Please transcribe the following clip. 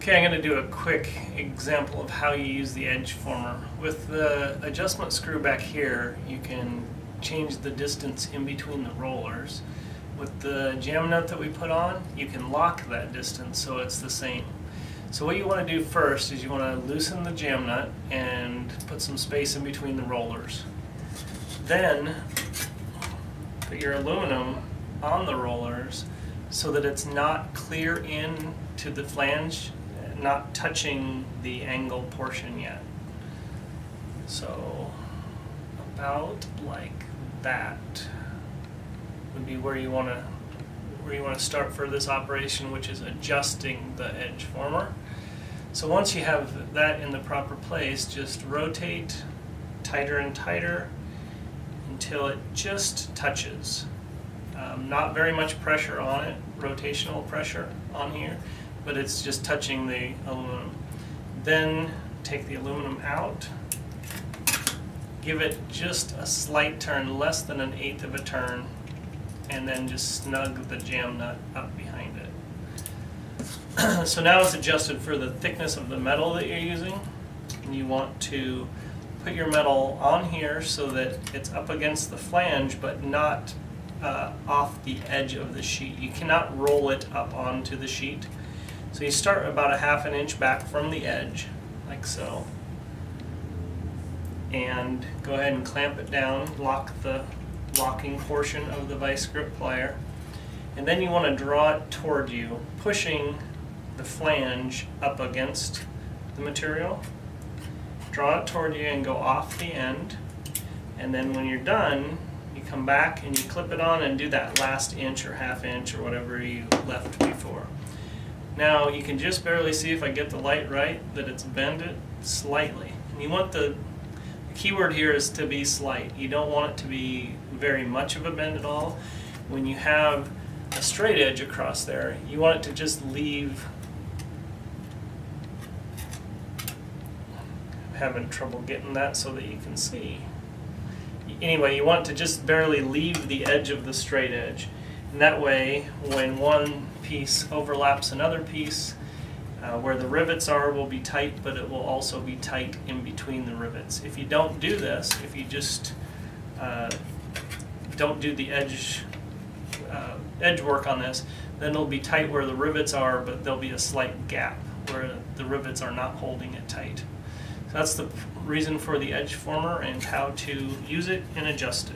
Okay, I'm going to do a quick example of how you use the edge former. With the adjustment screw back here, you can change the distance in between the rollers. With the jam nut that we put on, you can lock that distance so it's the same. So what you want to do first is you want to loosen the jam nut and put some space in between the rollers. Then put your aluminum on the rollers so that it's not clear in to the flange, not touching the angle portion yet. So about like that would be where you want to start for this operation, which is adjusting the edge former. So once you have that in the proper place, just rotate tighter and tighter until it just touches. Not very much pressure on it, rotational pressure on here, but it's just touching the aluminum. Then take the aluminum out, give it just a slight turn, less than 1/8 of a turn, and then just snug the jam nut up behind it. So now it's adjusted for the thickness of the metal that you're using. And you want to put your metal on here so that it's up against the flange but not off the edge of the sheet. You cannot roll it up onto the sheet. So you start about 1/2 inch back from the edge, like so. And go ahead and clamp it down, lock the locking portion of the vice grip plier. And then you want to draw it toward you, pushing the flange up against the material. Draw it toward you and go off the end. And then when you're done, you come back and you clip it on and do that last inch or 1/2 inch or whatever you left before. Now you can just barely see, if I get the light right, that it's bended slightly. And you want the key word here is to be slight. You don't want it to be very much of a bend at all. When you have a straight edge across there, you want it to just leave. I'm having trouble getting that so that you can see. Anyway, you want to just barely leave the edge of the straight edge. And that way, when one piece overlaps another piece, where the rivets are will be tight, but it will also be tight in between the rivets. If you don't do this, if you just don't do the edge work on this, then it'll be tight where the rivets are, but there'll be a slight gap where the rivets are not holding it tight. So that's the reason for the edge former and how to use it and adjust it.